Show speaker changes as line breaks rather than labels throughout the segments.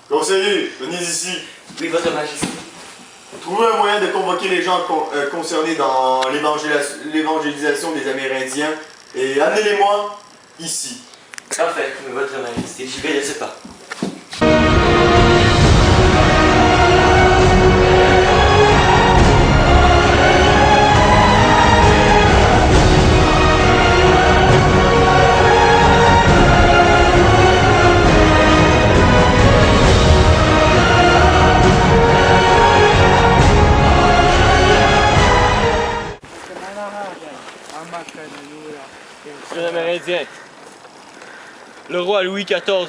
Conseiller, venez ici.
Oui, votre majesté.
Trouvez un moyen de convoquer les gens concernés dans l'évangélisation des Amérindiens et amenez-les-moi ici.
Parfait, votre majesté, j'y vais de ce pas.
Monsieur l'Amérindien, le roi Louis XIV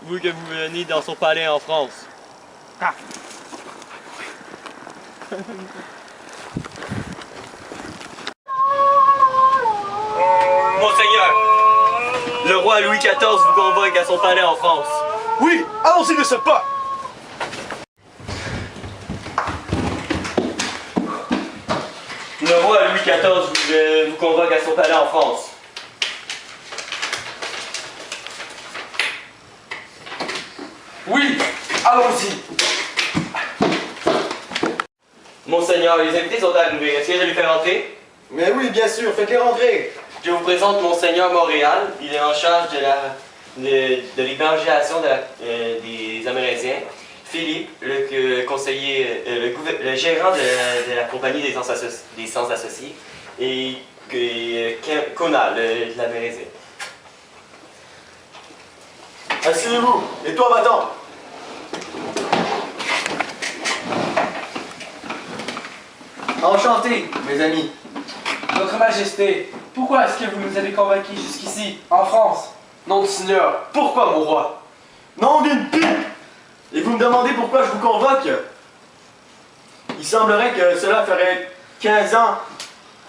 veut que vous veniez dans son palais en France. Ah. Monseigneur, le roi Louis XIV vous convoque à son palais en France.
Oui, allons-y de ce pas.
Le roi Louis XIV vous convoque à son palais en France.
Oui, allons-y.
Monseigneur, les invités sont arrivés. Est-ce que je les fais rentrer?
Mais oui, bien sûr, faites-les rentrer.
Je vous présente Monseigneur Montréal. Il est en charge de l'évangélisation des Amérindiens. Philippe, le conseiller, le gérant de la compagnie des Sens Associés. Et Kona, l'Amérindien.
Asseyez-vous. Et toi, va-t'en. Enchanté, mes amis.
Votre Majesté, pourquoi est-ce que vous nous avez convoqués jusqu'ici, en France?
Non, Seigneur, pourquoi, mon roi?
Nom d'une pipe! Et vous me demandez pourquoi je vous convoque? Il semblerait que cela ferait 15 ans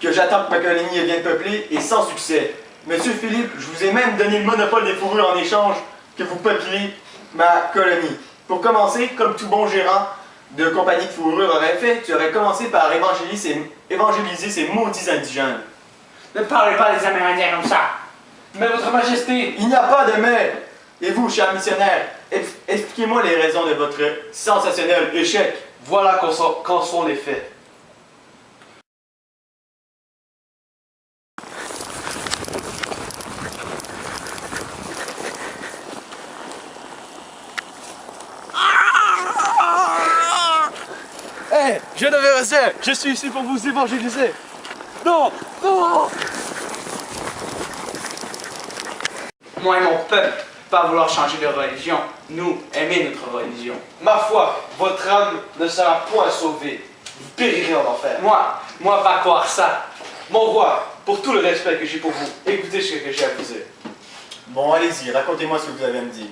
que j'attends que ma colonie vienne peupler et sans succès. Monsieur Philippe, je vous ai même donné le monopole des fourrures en échange que vous peupliez ma colonie. Pour commencer, comme tout bon gérant de compagnie de fourrure aurait fait, tu aurais commencé par évangéliser ces maudits indigènes.
Ne parlez pas des Amérindiens comme ça. Mais votre Majesté...
Il n'y a pas de mais. Et vous, cher missionnaire, expliquez-moi les raisons de votre sensationnel échec.
Voilà qu'en sont les faits. Hé, jeune Amérindien, je suis ici pour vous évangéliser. Non, non.
Moi et mon peuple, pas vouloir changer de religion, nous, aimer notre religion.
Ma foi, votre âme ne sera point sauvée. Vous périrez en enfer.
Moi pas croire ça.
Mon roi, pour tout le respect que j'ai pour vous, écoutez ce que j'ai à vous dire.
Bon, allez-y, racontez-moi ce que vous avez à me dire.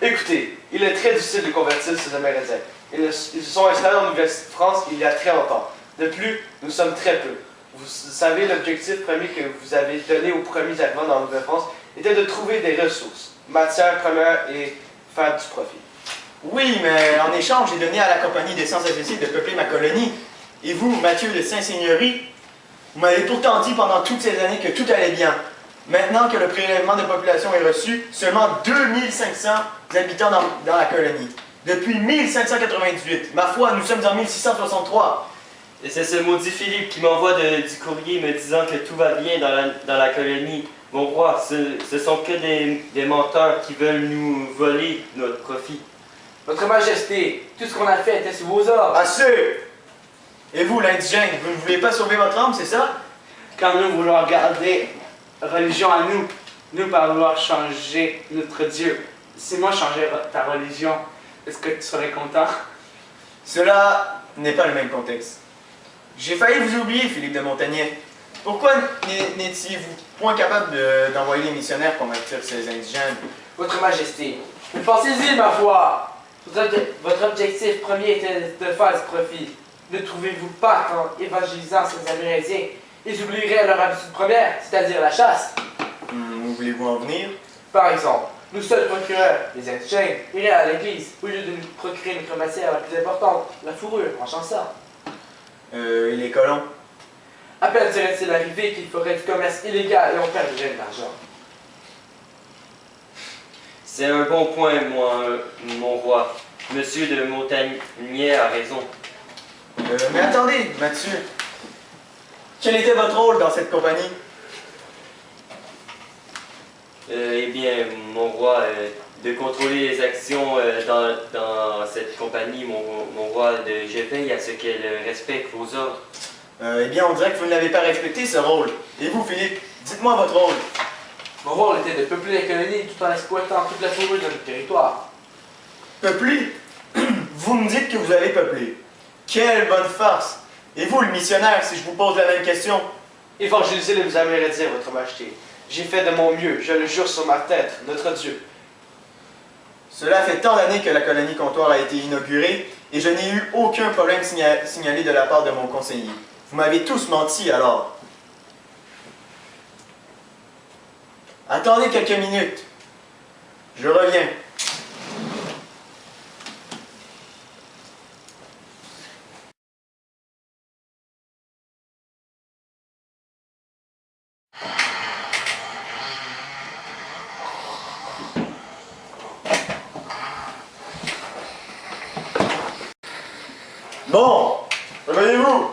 Écoutez, il est très difficile de convertir ces Amérindiens. Ils se sont installés en Nouvelle-France il y a très longtemps. De plus, nous sommes très peu. Vous savez, l'objectif premier que vous avez donné aux premiers arrivants dans la Nouvelle-France était de trouver des ressources, matières premières et faire du profit.
Oui, mais en échange, j'ai donné à la compagnie des Sens Associés de peupler ma colonie. Et vous, Mathieu de Saint-Seigneurie, vous m'avez pourtant dit pendant toutes ces années que tout allait bien. Maintenant que le prélèvement de population est reçu, seulement 2500 habitants dans la colonie. Depuis 1598. Ma foi, nous sommes en 1663.
Et c'est ce maudit Philippe qui m'envoie du courrier me disant que tout va bien dans la colonie. Mon roi, ce sont que des menteurs qui veulent nous voler notre profit.
Votre Majesté, tout ce qu'on a fait était sous vos ordres.
Assez! Et vous, l'indigène, vous ne voulez pas sauver votre âme, c'est ça?
Quand nous voulons garder religion à nous, nous pas vouloir changer notre Dieu. Si moi changer ta religion, est-ce que tu serais content?
Cela n'est pas le même contexte. J'ai failli vous oublier, Philippe de Montagnet. Pourquoi n'étiez-vous point capable d'envoyer les missionnaires pour m'attirer ces indigènes?
Votre Majesté, pensez-y, ma foi. Votre objectif premier était de faire du profit. Ne trouvez-vous pas qu'en évangélisant ces Amérindiens, ils oublieraient leur habitude première, c'est-à-dire la chasse?
Où voulez-vous en venir?
Par exemple, nous seuls procureurs, les indigènes, iraient à l'église au lieu de nous procurer notre matière la plus importante, la fourrure, en chassant.
Et les colons?
À peine serait-il arrivé qu'ils feraient du commerce illégal et on perdrait de l'argent.
C'est un bon point, mon roi. Monsieur de Montagnier a raison.
Mais attendez, Mathieu. Quel était votre rôle dans cette compagnie?
Eh bien, mon roi, de contrôler les actions dans cette compagnie, mon roi, je veille à ce qu'elle respecte vos ordres.
Eh bien, on dirait que vous ne l'avez pas respecté, ce rôle. Et vous, Philippe, dites-moi votre rôle.
Mon rôle était de peupler la colonie tout en exploitant toute la fourrure de notre territoire.
Peuplé? Vous me dites que vous avez peuplé. Quelle bonne farce! Et vous, le missionnaire, si je vous pose la même question?
Évangéliser les Amérindiens, votre majesté. J'ai fait de mon mieux, je le jure sur ma tête, notre Dieu.
Cela fait tant d'années que la colonie comptoir a été inaugurée et je n'ai eu aucun problème signalé de la part de mon conseiller. Vous m'avez tous menti alors. Attendez quelques minutes. Je reviens. Bon, réveillez-vous.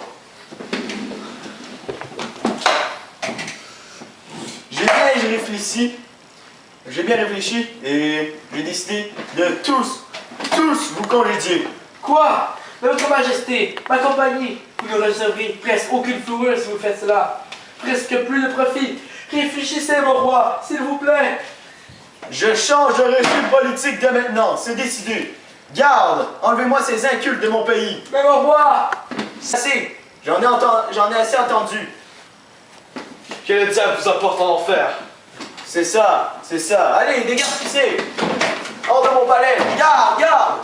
J'ai bien réfléchi et j'ai décidé de tous vous congédier.
Quoi? Mais votre majesté, ma compagnie, vous ne recevrez presque aucune fourrure si vous faites cela. Presque plus de profit. Réfléchissez, mon roi, s'il vous plaît.
Je change de régime politique dès maintenant, c'est décidé. Garde, enlevez-moi ces incultes de mon pays.
Mais mon roi!
Assez, j'en ai assez entendu.
Que le diable vous emporte en enfer.
C'est ça, c'est ça. Allez, dégarpissez. Hors de mon palais, garde, garde.